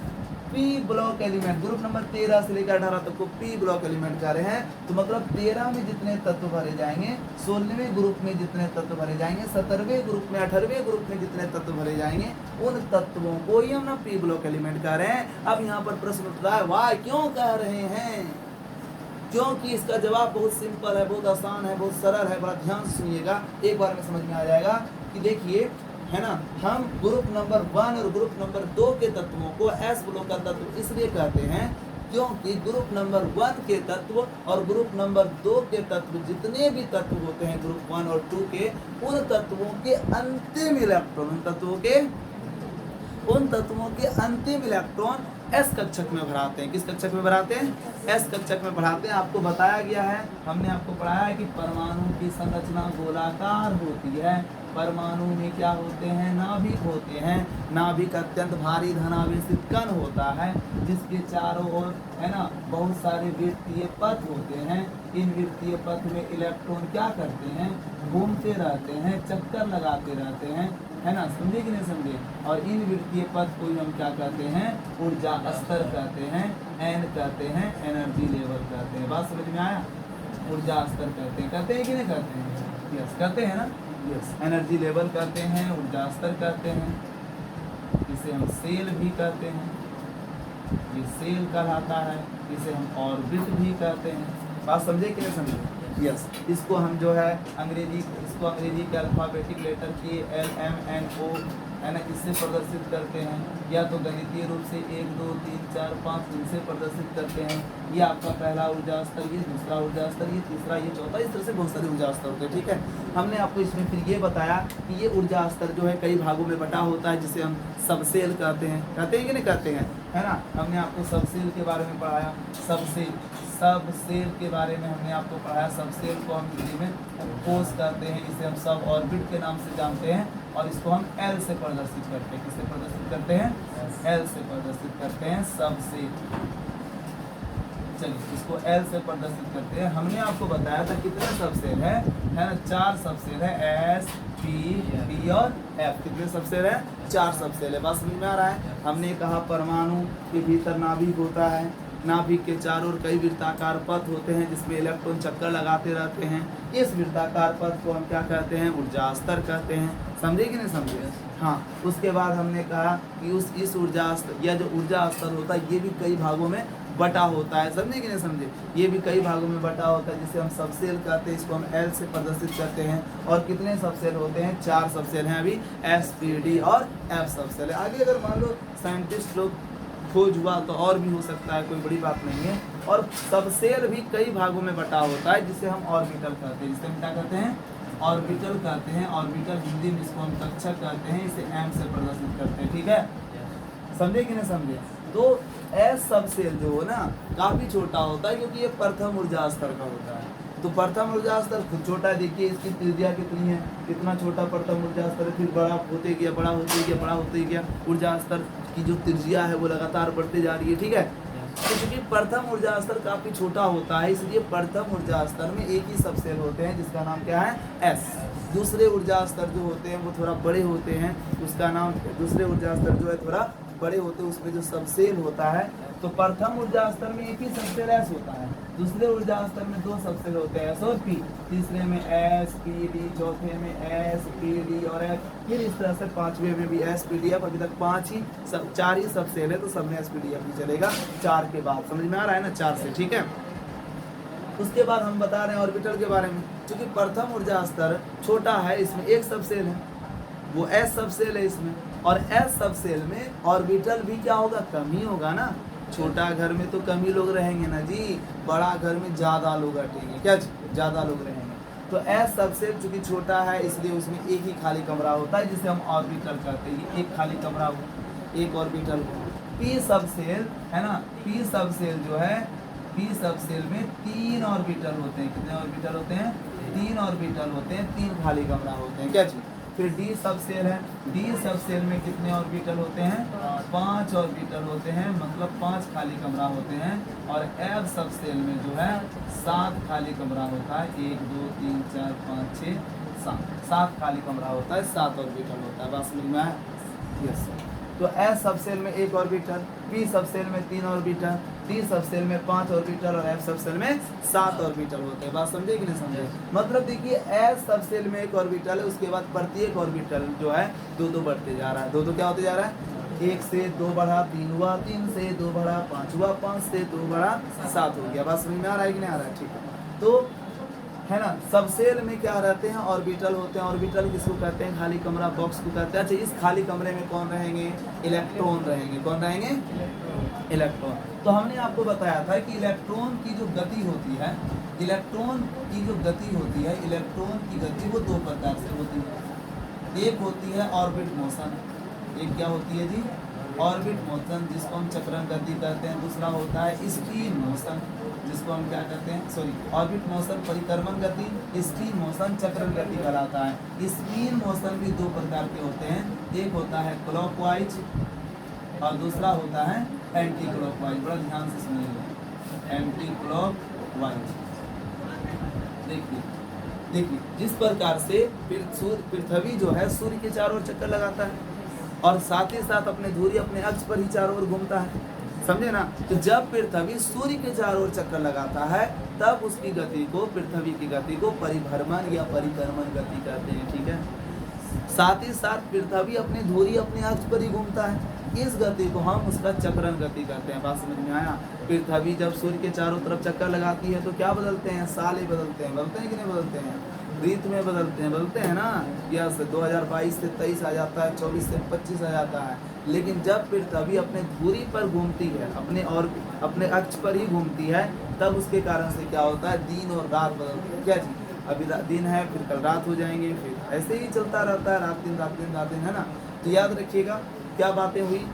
P block element, group number 13 से लेकर 18 तक को पी ब्लॉक एलिमेंट कह रहे हैं। तो मतलब 13 में जितने तत्व भरे जाएंगे, 16वें ग्रुप में जितने तत्व भरे जाएंगे, 17वें ग्रुप में 18वें ग्रुप में जितने तत्व भरे जाएंगे, उन तत्वों को ही हम ना पी ब्लॉक एलिमेंट कह रहे हैं। अब यहाँ पर प्रश्न उठता है, वाह क्यों कह रहे हैं? क्योंकि इसका जवाब बहुत सिंपल है, बहुत आसान है, बहुत सरल है। बड़ा ध्यान से सुनिएगा, एक बार में समझ में आ जाएगा। कि देखिए, है ना, हम ग्रुप नंबर 1 और ग्रुप नंबर 2 के तत्वों को एस ब्लॉक का तत्व इसलिए कहते हैं क्योंकि ग्रुप नंबर 1 के तत्व और ग्रुप नंबर 2 के तत्व, जितने भी तत्व होते हैं ग्रुप 1 और 2 के, उन तत्वों के अंतिम इलेक्ट्रॉन, उन तत्वों के अंतिम इलेक्ट्रॉन एस कक्षक में भराते हैं। किस कक्षक में भराते हैं? एस कक्षक में भराते हैं। आपको बताया गया है, हमने आपको पढ़ाया है कि परमाणु की संरचना गोलाकार होती है। परमाणु में क्या होते हैं? नाभिक होते हैं। नाभिक अत्यंत भारी धनावेशित कण होता है जिसके चारों ओर, है ना, बहुत सारे वृत्तीय पथ होते हैं। इन वृत्तीय पथ में इलेक्ट्रॉन क्या करते हैं? घूमते रहते हैं, चक्कर लगाते रहते हैं, है ना, समझे कि नहीं समझे? और इन वृत्तीय पथ को हम क्या कहते हैं? ऊर्जा स्तर कहते हैं, एन कहते हैं, एनर्जी लेवल कहते हैं। बात समझ में आया? ऊर्जा स्तर कहते हैं कि नहीं कहते हैं? यस, कहते हैं ना, यस। एनर्जी लेवल कहते हैं, ऊर्जा स्तर कहते हैं, इसे हम सेल भी कहते हैं, ये सेल कहलाता है। इसे हम ऑर्बिट भी कहते हैं। बात समझे कि नहीं समझे? यस। इसको हम जो है अंग्रेजी के अल्फाबेटिक लेटर KLMNO, है ना, इससे प्रदर्शित करते हैं, या तो गणितीय रूप से 1 2 3 4 5 इनसे प्रदर्शित करते हैं। ये आपका पहला ऊर्जा स्तर, ये दूसरा ऊर्जा स्तर, ये तीसरा, ये चौथा, इस तरह से बहुत सारे ऊर्जा स्तर होते हैं। ठीक है, हमने आपको इसमें फिर ये बताया कि ये ऊर्जा स्तर जो है कई भागों में बटा होता है, जिसे हम सबसेल कहते हैं कि नहीं कहते हैं, है ना। हमने आपको सबसेल के बारे में पढ़ाया। सबसेल के बारे में हमने आपको पढ़ाया। सबसेल को हम हिंदी में कोष कहते हैं, इसे हम सब ऑर्बिट के नाम से जानते हैं, और इसको हम एल से प्रदर्शित करते हैं। किससे प्रदर्शित करते हैं? एल से प्रदर्शित करते हैं सबसेल। चलिए, इसको एल से प्रदर्शित करते हैं। हमने आपको बताया था कितने सबसेल है ना, 4 सबसेल है, एस, पी, डी और एफ। कितने सबसेल है? 4 सबसेल है। बात समझ में आ रहा है? हमने कहा परमाणु के भीतर नाभिक होता है, नाभिक के चारों ओर कई वृत्ताकार पथ होते हैं जिसमें इलेक्ट्रॉन चक्कर लगाते रहते हैं। इस वृत्ताकार पथ को हम क्या कहते हैं? ऊर्जा स्तर कहते हैं। समझे कि नहीं समझे? हाँ। उसके बाद हमने कहा कि इस ऊर्जा स्तर, या जो ऊर्जा स्तर होता है, ये भी कई भागों में बटा होता है। समझे कि नहीं समझे? ये भी कई भागों में बटा होता है, जिसे हम सबसेल कहते हैं। इसको हम एल से प्रदर्शित करते हैं। और कितने सबसेल होते हैं? 4 सबसेल हैं अभी, एस, पी, डी और एफ सबसेल है। आगे अगर मान लो साइंटिस्ट लोग खोज हुआ तो और भी हो सकता है, कोई बड़ी बात नहीं है। और सबसेल भी कई भागों में बटा होता है, जिसे हम ऑर्बिटल कहते हैं। जिसे हम क्या कहते हैं? ऑर्बिटल कहते हैं। ऑर्बिटल हिंदी में इसको हम कक्षक कहते हैं, इसे एम से प्रदर्शित करते हैं। ठीक है, समझे कि नहीं समझे? तो एस सबसेल जो है ना, काफी छोटा होता है, क्योंकि ये प्रथम ऊर्जा स्तर का होता है। तो प्रथम ऊर्जा स्तर खुद छोटा है। देखिए इसकी त्रिज्या कितनी है, कितना छोटा प्रथम ऊर्जा स्तर है, फिर बड़ा होते गया, बड़ा होते गया। ऊर्जा स्तर की जो त्रिज्या है वो लगातार बढ़ते जा रही है। ठीक है, तो चूंकि प्रथम ऊर्जा स्तर काफी छोटा होता है, इसलिए प्रथम ऊर्जा स्तर में एक ही सबसेल होते हैं, जिसका नाम क्या है? एस। दूसरे ऊर्जा स्तर जो होते हैं वो थोड़ा बड़े होते हैं, उसका नाम, दूसरे ऊर्जा स्तर जो है थोड़ा बड़े होते हैं, उसमें जो सबसेल होता है। तो प्रथम ऊर्जा स्तर में एक ही सबसेल एस होता है, दूसरे ऊर्जा स्तर में 2 सबसेल होते हैं, एस और पी। तीसरे में एस, पी, डी, चौथे में एस, पी, डी और एफ, फिर इस तरह से 5वें में भी एस, पी, डी, एफ। अभी तक 4 ही सबसेल है, तो सब में एस, पी, डी, एफ ही चलेगा 4 के बाद। समझ में आ रहा है ना? 4 से। ठीक है, उसके बाद हम बता रहे हैं ऑर्बिटल के बारे में। क्योंकि प्रथम ऊर्जा स्तर छोटा है, इसमें एक सबसेल है, वो एस सबसेल है इसमें। और एस सबसेल में ऑर्बिटल भी क्या होगा? कम ही होगा ना। छोटा घर में तो कम ही लोग रहेंगे ना जी, बड़ा घर में ज़्यादा लोग हटेंगे। क्या? ज़्यादा लोग रहेंगे। तो एस सबसेल चूंकि छोटा है, इसलिए उसमें एक ही खाली कमरा होता है, जिसे हम ऑर्बिटल कहते हैं। एक खाली कमरा हो, एक ऑर्बिटल हो। पी सबसेल है ना, पी सबसेल जो है, पी सबसेल में 3 ऑर्बिटल होते हैं। कितने ऑर्बिटल होते हैं? 3 ऑर्बिटल होते हैं, 3 खाली कमरा होते हैं। क्या चीज? फिर डी सबसेल है, डी सबसेल में कितने ऑर्बिटल होते हैं? 5 ऑर्बिटल होते हैं, मतलब 5 खाली कमरा होते हैं। और एफ सबसेल में जो है 7 खाली कमरा होता है। 1 2 3 4 5 6 7 खाली कमरा होता है, 7 ऑर्बिटल होता है। बात समझ में आया? यस। तो एस सबसेल में 1 ऑर्बिटल, पी सबसेल में 3 ऑर्बिटल, डी सबसेल में 5 ऑर्बिटल और एफ सबसेल में 7 ऑर्बिटल होते हैं। बात समझे कि नहीं समझे? मतलब देखिए एस सबसेल में 1 ऑर्बिटल है, उसके बाद प्रत्येक ऑर्बिटल जो है 2-2 बढ़ते जा रहा है। 2-2 क्या होते जा रहा है? 1 से 2 बढ़ा 3 हुआ, 3 से 2 बढ़ा 5 हुआ, 5 से 2 बढ़ा 7 हो गया। बात समझ में आ रहा है कि नहीं आ रहा है? ठीक है, तो है ना। सबसेल में क्या रहते हैं, ऑर्बिटल होते हैं। ऑर्बिटल किसको कहते हैं, खाली कमरा बॉक्स को कहते हैं। अच्छा, इस खाली कमरे में कौन रहेंगे, इलेक्ट्रॉन रहेंगे। कौन रहेंगे, इलेक्ट्रॉन। तो हमने आपको बताया था कि इलेक्ट्रॉन की जो गति होती है, इलेक्ट्रॉन की जो गति होती है, इलेक्ट्रॉन की गति वो दो प्रकार से होती है। एक होती है ऑर्बिट मोशन, एक क्या होती है जी, ऑर्बिट मोशन, जिसको हम चक्रण गति कहते हैं। दूसरा होता है स्पिन मोशन, जिसको हम क्या कहते हैं, सॉरी, ऑर्बिट मोशन परिक्रमण गति, स्पिन मोशन चक्रण गति कहलाता है। स्पिन मोशन भी दो प्रकार के होते हैं, एक होता है क्लॉकवाइज और दूसरा होता है एंटी क्लॉकवाइज। बड़ा ध्यान से सुनिएगा, एंटी क्लॉकवाइज। देखिए जिस प्रकार से पृथ्वी जो है सूर्य के चारों ओर चक्कर लगाता है और साथ ही साथ अपने धुरी अपने अक्ष पर ही चारों ओर घूमता है, समझे ना। तो जब पृथ्वी सूर्य के चारों ओर चक्कर लगाता है तब उसकी गति को, पृथ्वी की गति को परिभ्रमण या परिक्रमण गति कहते हैं, ठीक है। साथ ही साथ पृथ्वी अपने धुरी अपने अक्ष पर ही घूमता है, इस गति को हम उसका चक्रण गति कहते हैं। बात समझ में आया। पृथ्वी जब सूर्य के चारों तरफ चक्कर लगाती है तो क्या बदलते हैं, साले बदलते हैं कि नहीं बदलते हैं, ऋतु में बदलते हैं ना। यस, 2022 से 23 आ जाता है, 24 से 25 आ जाता है। लेकिन जब पृथ्वी अपने धुरी पर घूमती है, अपने अक्ष पर ही घूमती है, तब उसके कारण से क्या होता है, दिन और रात बदलते हैं। क्या जी, अभी दिन है फिर कल रात हो जाएंगे, फिर ऐसे ही चलता रहता है, रात दिन, है ना। तो याद रखिएगा क्या बातें हुई।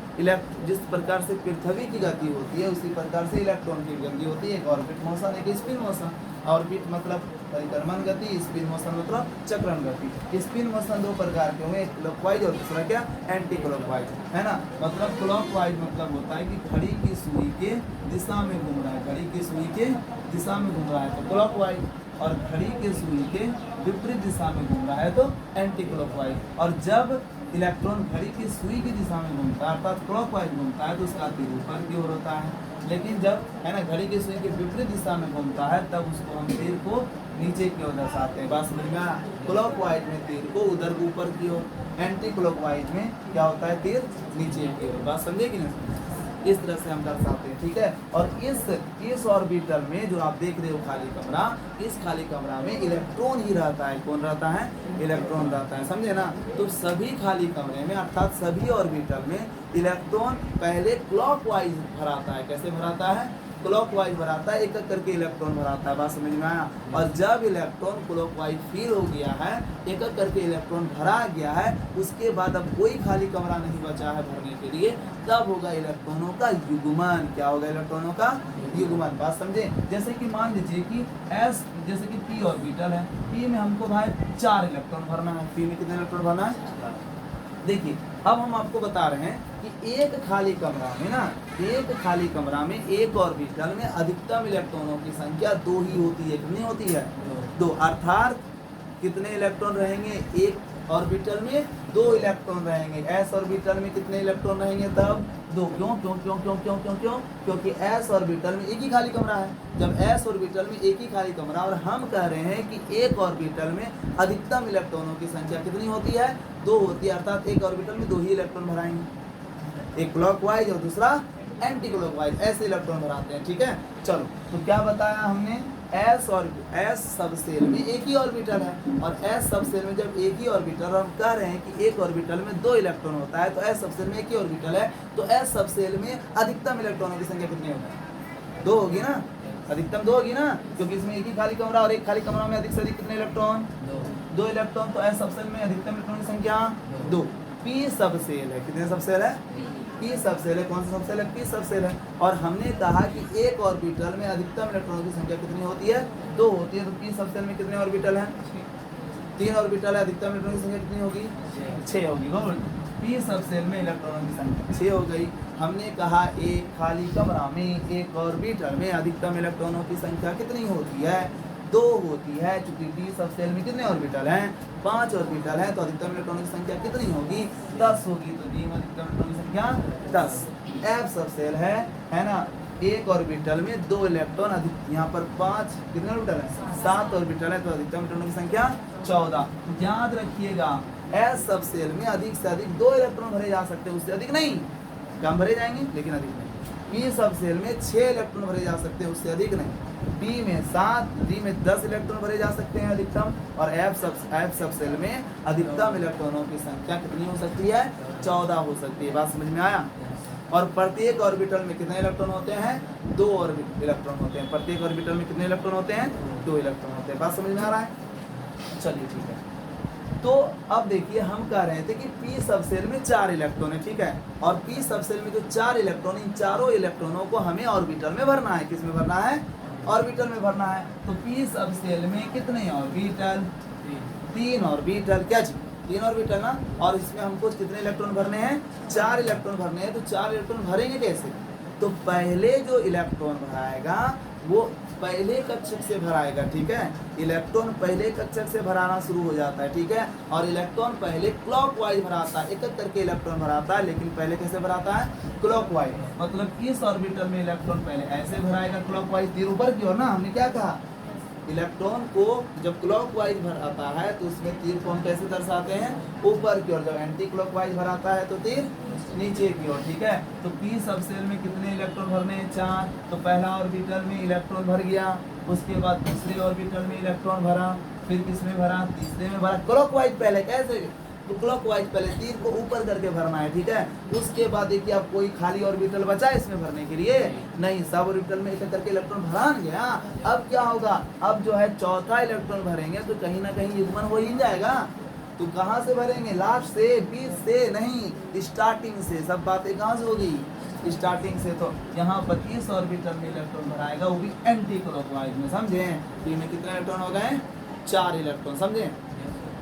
जिस प्रकार से पृथ्वी की गति होती है उसी प्रकार से इलेक्ट्रॉन की गति होती है। एक ऑर्बिट मोशन, एक स्पिन मोशन। ऑर्बिट मतलब परिक्रमण गति, स्पिन मोशन मतलब चक्रण गति। स्पिन मोशन दो प्रकार के हुए, एक क्लॉकवाइज और दूसरा क्या, एंटी क्लॉकवाइज, है ना। मतलब क्लॉकवाइज मतलब होता है कि घड़ी की सुई के दिशा में घूम रहा है, घड़ी की सुई के दिशा में घूम रहा है तो क्लॉकवाइज, और घड़ी के सुई के विपरीत दिशा में घूम रहा है तो एंटी क्लॉकवाइज। और जब इलेक्ट्रॉन घड़ी की सुई की दिशा में घूमता है अर्थात क्लॉकवाइज घूमता है तो उसका तीर ऊपर की ओर होता है। लेकिन जब, है ना, घड़ी की सुई के विपरीत दिशा में घूमता है तब उसको हम तीर को नीचे की ओर दर्शाते हैं। बात समझ में आया। क्लॉकवाइज में तीर को उधर ऊपर की ओर, एंटी क्लॉकवाइज में क्या होता है, तीर नीचे की ओर। बात समझे कि नहीं, इस तरह से हम दर्शाते हैं, ठीक है। और इस ऑर्बिटल में जो आप देख रहे हो खाली कमरा, इस खाली कमरा में इलेक्ट्रॉन ही रहता है। कौन रहता है, इलेक्ट्रॉन रहता है, समझे ना। तो सभी खाली कमरे में अर्थात सभी ऑर्बिटल में इलेक्ट्रॉन पहले क्लॉकवाइज भराता है। कैसे भराता है, क्लॉकवाइज भराता है, एक एक करके इलेक्ट्रॉन भराता है। बात समझ में आया। और जब इलेक्ट्रॉन क्लॉकवाइज फिल हो गया है, एक एक करके इलेक्ट्रॉन भरा गया है, उसके बाद अब कोई खाली कमरा नहीं बचा है भरने के लिए, तब होगा इलेक्ट्रॉनों का युग्मन। क्या होगा, इलेक्ट्रॉनों का युग्मन। बात समझे। जैसे कि मान लीजिए कि एस, जैसे कि पी ऑर्बिटल है, पी में हमको भाई 4 इलेक्ट्रॉन भरना है। पी में कितने इलेक्ट्रॉन भरना है, देखिए अब हम आपको बता रहे हैं कि एक खाली कमरा में ना, एक खाली कमरा में एक ऑर्बिटल में अधिकतम इलेक्ट्रॉनों की संख्या 2 ही होती है। कितनी होती है, 2। अर्थात कितने इलेक्ट्रॉन रहेंगे, एक ऑर्बिटल में 2 इलेक्ट्रॉन रहेंगे। एस ऑर्बिटल में कितने इलेक्ट्रॉन रहेंगे, तब 2। क्यों, क्योंकि एस ऑर्बिटल में एक ही खाली कमरा है। जब एस ऑर्बिटल में एक ही खाली कमरा, और हम कह रहे हैं कि एक ऑर्बिटल में अधिकतम इलेक्ट्रॉनों की संख्या कितनी होती है, 2 होती है। अर्थात एक ऑर्बिटल में 2 ही इलेक्ट्रॉन भराएंगे, एक क्लॉकवाइज और दूसरा एंटी क्लॉकवाइज, ऐसे इलेक्ट्रॉन भराते हैं, ठीक है। चलो, तो क्या बताया हमने, एस सबसेल में एक ही ऑर्बिटल है, और एस सबसेल में जब एक ही ऑर्बिटल, और हम कह रहे हैं कि एक ऑर्बिटल में 2 इलेक्ट्रॉन होता है, तो एस सबसेल में एक ही ऑर्बिटल है, तो एस सबसेल में अधिकतम इलेक्ट्रॉनों की संख्या कितनी होगी, 2 होगी ना, अधिकतम 2 होगी ना, क्योंकि इसमें एक ही खाली कमरा, और एक खाली कमरा में अधिक से अधिक कितने इलेक्ट्रॉन, 2 इलेक्ट्रॉन। तो एस सबसेल में अधिकतम इलेक्ट्रॉन की संख्या 2। पी सबसेल है, कितने सबसेल है, पी सबसेल है। कौन सा सबसेल है, पी सबसेल है। और हमने कहा कि एक ऑर्बिटल में अधिकतम इलेक्ट्रॉनों की संख्या कितनी होती है, 2 होती है। तो पी सबसेल में कितने ऑर्बिटल हैं, 3 ऑर्बिटल है, अधिकतम इलेक्ट्रॉनों की संख्या कितनी होगी, 6 होगी। पी सबसेल में इलेक्ट्रॉनों की संख्या 6 हो गई। हमने कहा एक खाली कमरा में एक ऑर्बिटल में अधिकतम इलेक्ट्रॉनों की संख्या कितनी होती है, 2 होती है। चूंकि डी सबसेल में कितने ऑर्बिटल हैं, 5 ऑर्बिटल हैं, तो अधिकतम इलेक्ट्रॉनों की संख्या कितनी होगी, 10 होगी। तो डी में अधिकतम इलेक्ट्रॉनों की संख्या 10। एफ सबसेल है ना, एक ऑर्बिटल में 2 इलेक्ट्रॉन अधिक, यहाँ पर 5 कितने ऑर्बिटल है, 7 ऑर्बिटल है, तो अधिकतम इलेक्ट्रॉनों की संख्या 14। याद रखिएगा, एस सबसेल में अधिक से अधिक 2 इलेक्ट्रॉन भरे जा सकते हैं, उससे अधिक नहीं, कम भरे जाएंगे लेकिन अधिक नहीं। पी सबसेल में 6 इलेक्ट्रॉन भरे जा सकते हैं, उससे अधिक नहीं। बी में 7, डी में 10 इलेक्ट्रॉन भरे जा सकते हैं अधिकतम, और एफ सब सेल में अधिकतम इलेक्ट्रॉनों की संख्या कितनी हो सकती है? 14 हो सकती है। बात समझ में आया? और प्रत्येक ऑर्बिटल में कितने इलेक्ट्रॉन होते हैं? 2 इलेक्ट्रॉन होते हैं। प्रत्येक ऑर्बिटल में कितने इलेक्ट्रॉन होते हैं? 2 इलेक्ट्रॉन होते हैं। बात समझ में आ रहा है? चलिए ठीक है। तो अब देखिए हम कह रहे थे कि पी सब सेल में 4 इलेक्ट्रॉन है, ठीक है, और पी सब सेल में जो 4 इलेक्ट्रॉन, इन चारों इलेक्ट्रॉनों को हमें ऑर्बिटल में भरना है। किस में भरना है? ऑर्बिटल में भरना है। तो पी सब सेल में कितने ऑर्बिटल? 3 ऑर्बिटल। क्या जी? 3 ऑर्बिटल ना। और इसमें हमको कितने इलेक्ट्रॉन भरने हैं? 4 इलेक्ट्रॉन भरने हैं। तो 4 इलेक्ट्रॉन भरेंगे कैसे? तो पहले जो इलेक्ट्रॉन भराएगा वो पहले कक्षक से भराएगा, ठीक है। इलेक्ट्रॉन पहले कक्षक से भराना शुरू हो जाता है, ठीक है, और इलेक्ट्रॉन पहले क्लॉकवाइज भराता है, एक एक करके इलेक्ट्रॉन भराता है, लेकिन पहले कैसे भराता है? क्लॉकवाइज। मतलब इस ऑर्बिटल में इलेक्ट्रॉन पहले ऐसे भराएगा क्लॉकवाइज, तीर ऊपर की ओर ना। हमने क्या कहा? इलेक्ट्रॉन को जब क्लॉकवाइज भराता है तो उसमें तीर को हम कैसे दर्शाते हैं? ऊपर की ओर। जब एंटी क्लॉकवाइज भराता है तो तीर नीचे की ओर, ठीक है। तो पी सब सेल में कितने इलेक्ट्रॉन भरने हैं? 4। तो पहला ऑर्बिटल में इलेक्ट्रॉन भर गया, उसके बाद दूसरे ऑर्बिटल में इलेक्ट्रॉन भरा, फिर किसमें भरा? तीसरे में भरा। क्लॉकवाइज पहले कैसे? तो क्लॉकवाइज पहले तीर को ऊपर करके भरना है, ठीक है। उसके बाद देखिए अब कोई खाली ऑर्बिटल बचा है इसमें भरने के लिए? नहीं, सब ऑर्बिटल में एक करके इलेक्ट्रॉन भरा गया। अब क्या होगा? अब जो है चौथा इलेक्ट्रॉन भरेंगे तो कहीं ना कहीं युग्मन हो ही जाएगा। तो कहाँ से भरेंगे? लास्ट से, बीच से नहीं, स्टार्टिंग से। सब बातें कहाँ से होगी? स्टार्टिंग से। तो यहाँ पर इस ऑर्बिटल में इलेक्ट्रॉन भराएगा, वो भी एंटी क्लॉकवाइज में, समझे? पी में कितने इलेक्ट्रॉन हो गए? 4 इलेक्ट्रॉन, समझे?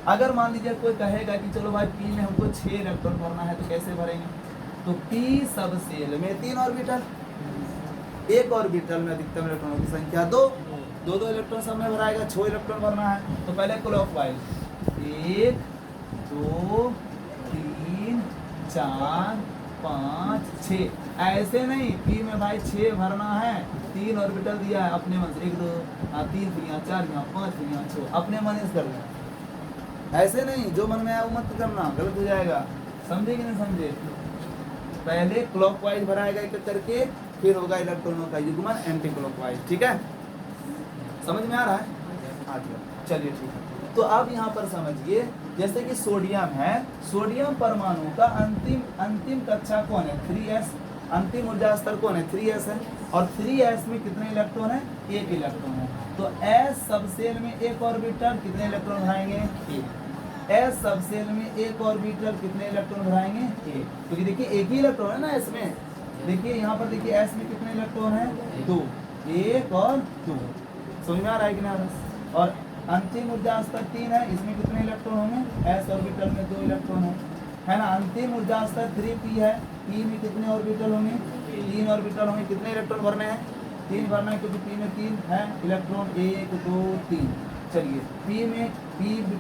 अगर मान लीजिए कोई कहेगा कि चलो भाई पी में हमको 6 इलेक्ट्रॉन भरना है, तो कैसे भरेंगे? तो पी सब सेल में 3 ऑर्बिटल, एक ऑर्बिटल में अधिकतम इलेक्ट्रॉनों की संख्या 2, 2 इलेक्ट्रॉन सब में भराएगा, 6 इलेक्ट्रॉन भरना है। तो पहले क्लॉकवाइज 1 2 3 4 5 6, ऐसे नहीं। पी में भाई 6 भरना है, 3 ऑर्बिटल दिया है अपने मन से, 1 2 3 दिया, 4 दिया, 5 दिया, 6 अपने मन से कर लिया। ऐसे नहीं, जो मन में आया वो मत करना, गलत हो जाएगा। समझे कि नहीं समझे? पहले क्लॉकवाइज भराएगा एक करके, फिर होगा इलेक्ट्रॉनों का युग्मन एंटी क्लॉकवाइज, ठीक है। समझ में आ रहा है? हाँ जी, चलिए ठीक है। तो अब यहाँ पर समझिए, जैसे कि सोडियम है, सोडियम परमाणु का अंतिम कक्षा कौन है? 3s। अंतिम ऊर्जा स्तर कौन है? 3s है। और 3s में कितने इलेक्ट्रॉन है? 1 इलेक्ट्रॉन है। तो s सब सेल में एक ऑर्बिटल, कितने इलेक्ट्रॉन भराएंगे? 1। s सब सेल में एक ऑर्बिटल, कितने इलेक्ट्रॉन भराएंगे? 1। क्योंकि देखिए एक ही इलेक्ट्रॉन है ना s में। देखिए यहाँ पर देखिए s में कितने इलेक्ट्रॉन है? 2, 1 और 2। समझ में आ रहा है कि नहीं आ रहा? और अंतिम ऊर्जा स्तर 3 है, इसमें कितने इलेक्ट्रॉन होंगे? s ऑर्बिटल में 2 इलेक्ट्रॉन है ना। अंतिम ऊर्जा स्तर 3p है, p में कितने ऑर्बिटल होंगे? 3 ऑर्बिटल होंगे। कितने इलेक्ट्रॉन भरने हैं? 3 भरना है, क्योंकि p में 3 है इलेक्ट्रॉन, 1 2 3। चलिए p में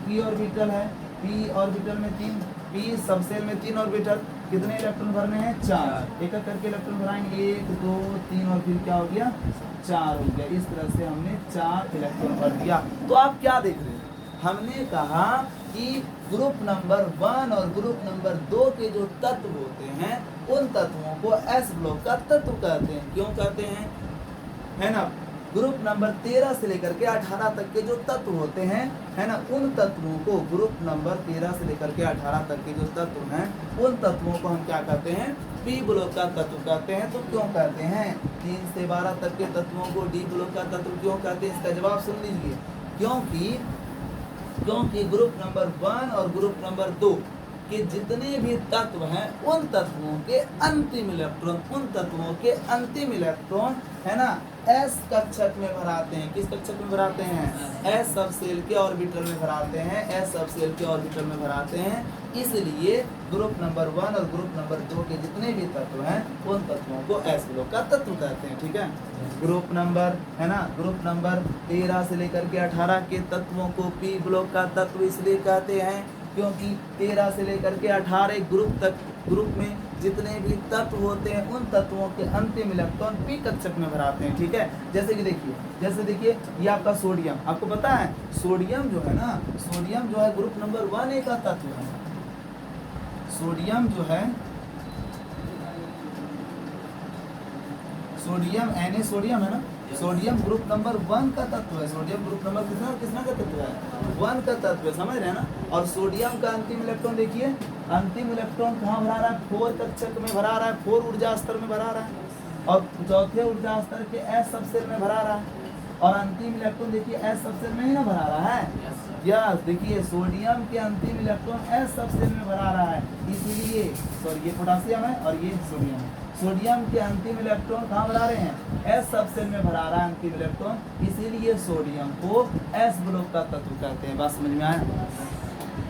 p ऑर्बिटल है, p ऑर्बिटल में 3, p सब सेल में 3 ऑर्बिटल, कितने इलेक्ट्रॉन भरने हैं? 4। एक एक करके इलेक्ट्रॉन भराएंगे, 1 2 3 और फिर क्या हो गया? 4 हो गया। इस तरह से हमने 4 इलेक्ट्रॉन भर दिया। तो आप क्या देख रहे हैं? हमने कहा कि ग्रुप नंबर 1 और ग्रुप नंबर 2 के जो तत्व होते हैं, उन तत्वों को s ब्लॉक का तत्व कहते हैं। क्यों कहते हैं? है ना। ग्रुप नंबर 13 से लेकर के 18 तक के जो तत्व होते हैं, है ना, उन तत्वों को, ग्रुप नंबर 13 से लेकर के 18 तक के जो तत्व हैं, उन तत्वों को हम क्या कहते हैं? पी ब्लॉक का तत्व कहते हैं। तो क्यों कहते हैं? 3 से 12 तक के तत्वों को डी ब्लॉक का तत्व क्यों कहते हैं? इसका जवाब सुन लीजिए। क्योंकि ग्रुप नंबर 1 और ग्रुप नंबर 2 के जितने भी तत्व हैं, उन तत्वों के अंतिम इलेक्ट्रॉन है ना, s कक्षक में भराते हैं। किस कक्षक में भराते हैं? s सब सेल के ऑर्बिटल में भराते हैं, s सब सेल के ऑर्बिटल में भराते हैं। इसलिए ग्रुप नंबर 1 और ग्रुप नंबर 2 के जितने भी तत्व हैं, उन तत्वों को s ब्लॉक का तत्व कहते हैं, ठीक है। ग्रुप नंबर, है ना, ग्रुप नंबर 13 से लेकर के 18 के तत्वों को p ब्लॉक का तत्व इसलिए कहते हैं क्योंकि 13 से लेकर के 18 ग्रुप में जितने भी तत्व होते हैं, उन तत्वों के अंतिम इलेक्ट्रॉन पी कक्षक में भराते हैं, ठीक है। जैसे देखिए ये आपका सोडियम, आपको पता है सोडियम जो है ना, सोडियम जो है ग्रुप नंबर 1A का तत्व है। सोडियम जो है, सोडियम Na सोडियम है ना, सोडियम ग्रुप नंबर 1 का तत्व है। सोडियम ग्रुप नंबर कितना का तत्व है? 1 का तत्व है, समझ रहे हैं ना। और सोडियम का अंतिम इलेक्ट्रॉन देखिए, अंतिम इलेक्ट्रॉन कहाँ भरा रहा है? 4 कक्षक में भरा रहा है, 4 ऊर्जा स्तर में भरा रहा है, और चौथे ऊर्जा स्तर के एस सबसेल में भरा रहा है। और अंतिम इलेक्ट्रॉन देखिए एस सबसेल में ही ना भरा रहा है। यस, देखिए सोडियम के अंतिम इलेक्ट्रॉन एस सबसेल में भरा रहा है, इसीलिए सॉरी ये पोटासियम है और ये सोडियम है। सोडियम के अंतिम इलेक्ट्रॉन कहाँ भरा रहे हैं? एस सबसेल में भरा रहा है अंतिम इलेक्ट्रॉन, इसीलिए सोडियम को एस ब्लॉक का तत्व कहते हैं। बात समझ में आया?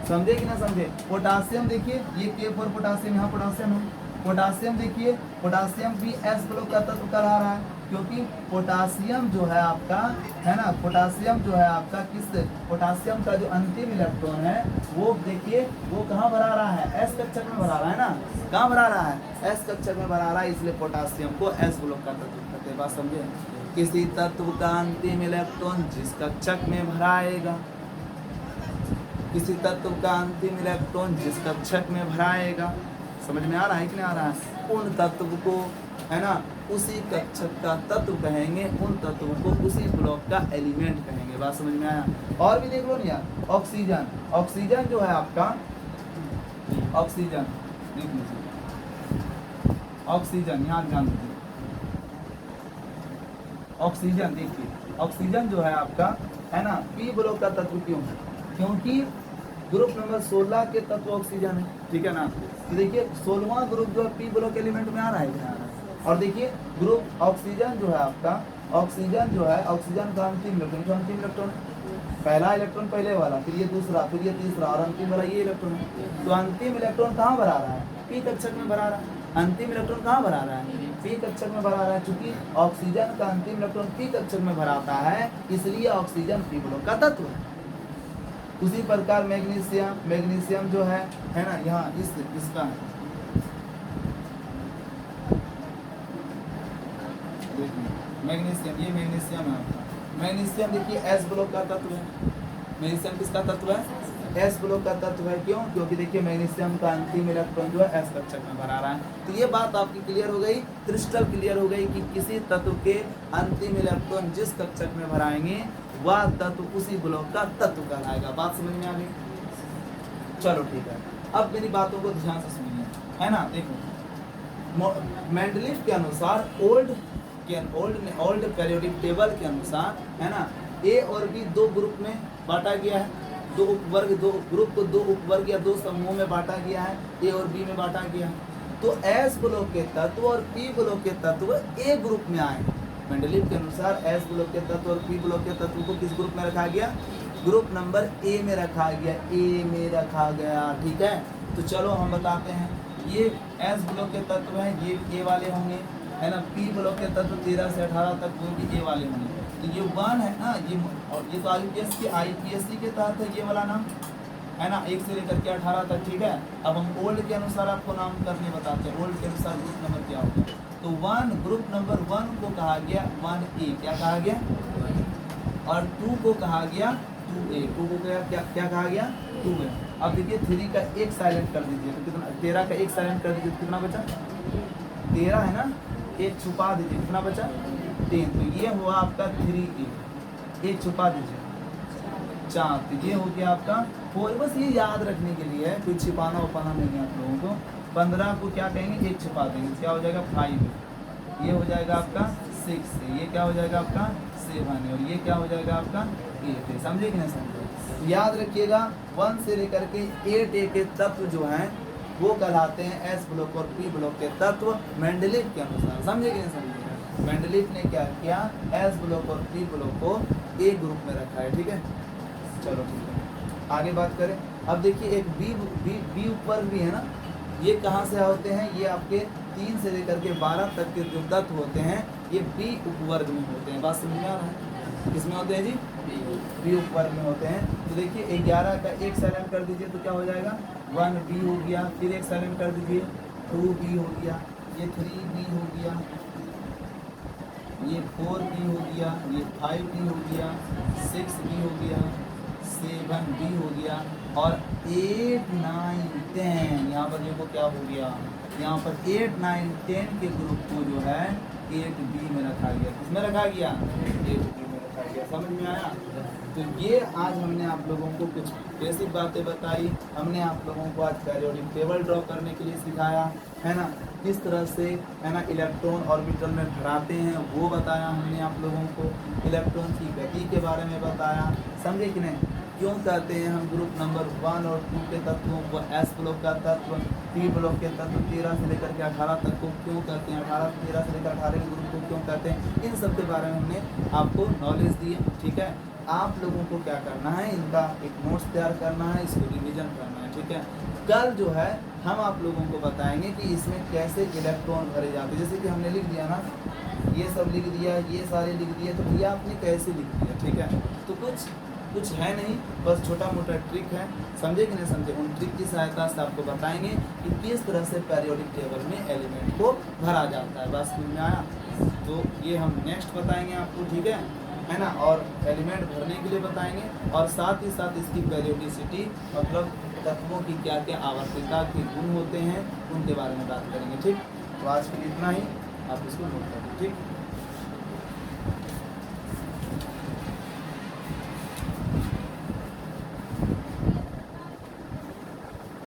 समझे कि ना समझे? पोटासियम देखिए, ये K4 पोटासियम, यहाँ पोटासियम है। पोटासियम देखिए, पोटासियम भी एस ब्लॉक का तत्व करा रहा है, क्योंकि पोटासियम जो है आपका, है ना, पोटासियम जो है आपका पोटासियम का जो अंतिम इलेक्ट्रॉन है वो देखिए वो कहाँ भरा रहा है? एस कक्षक में भरा रहा है ना। कहाँ भरा रहा है? एस कक्षक में भरा रहा है, इसलिए पोटासियम को एस ब्लॉक का तत्व कहते हैं। बात समझे? किसी तत्व का अंतिम इलेक्ट्रॉन जिस कक्षक में भराएगा, किसी तत्व का अंतिम इलेक्ट्रॉन जिस कक्षक में भराएगा, समझ में आ रहा है कि नहीं आ रहा है? उन तत्व को, है ना, उसी कक्षक का तत्व कहेंगे, उन तत्व को उसी ब्लॉक का एलिमेंट कहेंगे। बात समझ में आया? और भी देख लो ना यार, ऑक्सीजन, ऑक्सीजन जो है आपका, ऑक्सीजन देख लीजिए, ऑक्सीजन यहाँ ध्यान दीजिए, ऑक्सीजन देखिए, ऑक्सीजन जो है आपका, है ना, पी ब्लॉक का तत्व क्यों है? क्योंकि ग्रुप नंबर 16 के तत्व ऑक्सीजन है, ठीक है ना। तो देखिए 16वां ग्रुप जो है पी ब्लॉक एलिमेंट में आ रहा है। और देखिए ग्रुप ऑक्सीजन जो है आपका, ऑक्सीजन जो है, ऑक्सीजन का अंतिम इलेक्ट्रॉन, पहला इलेक्ट्रॉन पहले वाला, फिर ये दूसरा, फिर ये तीसरा, और अंतिम वाला ये इलेक्ट्रॉन है। तो अंतिम इलेक्ट्रॉन कहाँ भरा रहा है? पी कक्षक में भरा रहा है। अंतिम इलेक्ट्रॉन कहाँ भरा रहा है? पी कक्षक में भरा रहा है। चूंकि ऑक्सीजन का अंतिम इलेक्ट्रॉन पी कक्षक में भराता है, इसलिए ऑक्सीजन पी ब्लॉक का तत्व है। उसी प्रकार मैग्नीशियम, मैग्नीशियम जो है ना, यहाँ इसका है, मैग्नीशियम, ये मैग्नीशियम है आपका। मैग्नीशियम देखिए एस ब्लॉक का तत्व है। मैग्नीशियम किसका तत्व है? एस ब्लॉक का तत्व है। क्यों? क्योंकि देखिए मैग्नीशियम का अंतिम इलेक्ट्रॉन जो है एस कक्षक में भरा रहा है। तो ये बात आपकी क्लियर हो गई, क्रिस्टल क्लियर हो गई कि किसी तत्व के अंतिम इलेक्ट्रॉन जिस कक्षक में भराएंगे वह तत्व उसी ब्लॉक का तत्व कहलाएगा। बात समझ में आ गई? चलो ठीक है, अब मेरी बातों को ध्यान से सुनिए, है ना। देखो मेंडलीफ के अनुसार ओल्ड पीरियोडिक टेबल के अनुसार, है ना, ए और बी दो ग्रुप में बांटा गया है, दो उपवर्ग, दो ग्रुप को दो उपवर्ग या दो समूहों में बांटा गया है, ए और बी में बांटा गया है। तो एस ब्लॉक के तत्व और पी ब्लॉक के तत्व ए ग्रुप में आए। मेंडलीफ के अनुसार एस ब्लॉक के तत्व और पी ब्लॉक के तत्व को किस ग्रुप में रखा गया? ग्रुप नंबर ए में रखा गया, ए में रखा गया, ठीक है। तो चलो हम बताते हैं, ये एस ब्लॉक के तत्व हैं, ये ए वाले होंगे, है ना। पी ब्लॉक के तत्व 13 से 18 तक वो भी ए वाले होंगे। तो ये 1 है ना, ये, और ये तो आईपीएससी के तहत है ये वाला नाम, है ना, 1 से लेकर के 18 तक, ठीक है। अब हम ओल्ड के अनुसार आपको नाम करने बताते हैं। ओल्ड के अनुसार ग्रुप नंबर क्या होगा? तो 1, ग्रुप नंबर 1 को कहा गया 1A, क्या कहा गया? और 2 को कहा गया 2A, 2 को क्या कहा गया? 2A। अब देखिए 3 का एक साइलेंट कर दीजिए तो कितना, 13 का एक साइलेंट कर दीजिए तो कितना बचा? 13 है ना, एक छुपा दीजिए, कितना बचा? 3। तो ये हुआ आपका 3A, एक छुपा दीजिए 4, तो ये हो गया आपका 4। बस ये याद रखने के लिए है, कोई छिपाना उपाना नहीं है आप लोगों को। 15 को क्या कहेंगे? एक छिपा देंगे, क्या हो जाएगा? 5। ये हो जाएगा आपका 6, ये क्या हो जाएगा आपका? 7, और ये क्या हो जाएगा आपका? 8। समझे कि नहीं समझे? याद रखिएगा 1 से लेकर के 8A के तत्व जो हैं वो कहलाते हैं एस ब्लॉक और पी ब्लॉक के तत्व मेंडलीफ के अनुसार। समझे कि नहीं समझे? मेंडलीफ ने क्या किया? एस ब्लॉक और पी ब्लॉक को ए ग्रुप में रखा है, ठीक है। चलो ठीक है, आगे बात करें। अब देखिए एक बी उपवर्ग भी है ना, ये कहाँ से होते हैं? ये आपके 3 से लेकर के 12 तक के जो तत्व होते हैं ये बी उपवर्ग में होते हैं। बात समझ में आ रहा है? किसमें होते हैं जी? बी उपवर्ग में होते हैं। तो देखिए 11 का एक साइलेंट कर दीजिए तो क्या हो जाएगा? 1B हो गया, फिर एक साइलेंट कर दीजिए 2B हो गया, ये 3B हो गया, ये 4B हो गया, ये 5B हो गया, 6B हो गया, 7B हो गया, और 8, 9, 10 यहाँ पर देखो क्या हो गया? यहाँ पर 8, 9, 10 के ग्रुप को जो है 8b में रखा गया। किसमें रखा गया? 8b में रखा गया। समझ में आया? तो ये आज हमने आप लोगों को कुछ बेसिक बातें बताई। हमने आप लोगों को आज पीरियोडिक टेबल ड्रॉ करने के लिए सिखाया, है ना। किस तरह से, है ना, इलेक्ट्रॉन ऑर्बिटल में भराते हैं वो बताया हमने आप लोगों को। इलेक्ट्रॉन की गति के बारे में बताया, समझे कि नहीं। क्यों कहते हैं हम ग्रुप नंबर 1 और 2 के तत्वों को एस ब्लॉक का तत्व, पी ब्लॉक के तत्व 13 से लेकर के 18 तक को क्यों कहते हैं, 18 13 से लेकर 18 के ग्रुप को क्यों कहते हैं, इन सब के बारे में हमने आपको नॉलेज दी है। ठीक है, आप लोगों को क्या करना है, इनका एक नोट्स तैयार करना है, इसको रिवीजन करना है। ठीक है, कल जो है हम आप लोगों को बताएंगे कि इसमें कैसे इलेक्ट्रॉन भरे जाते हैं। जैसे कि हमने लिख दिया ना, ये सब लिख दिया, ये सारे लिख दिए, तो भैया आपने कैसे लिख दिया। ठीक है, तो कुछ है नहीं, बस छोटा मोटा ट्रिक है, समझे कि नहीं समझे। उन ट्रिक की सहायता से आपको बताएंगे कि किस तरह से पीरियोडिक टेबल में एलिमेंट को भरा जाता है। बस समझ में आया? तो ये हम नेक्स्ट बताएंगे आपको, ठीक है ना। और एलिमेंट भरने के लिए बताएंगे, और साथ ही साथ इसकी पेरियोडिसिटी, मतलब तत्वों की क्या क्या आवर्तिता के गुण होते हैं, उनके बारे में बात करेंगे। ठीक, तो आज के लिए इतना ही, आप इसको नोट कर लीजिए। ठीक।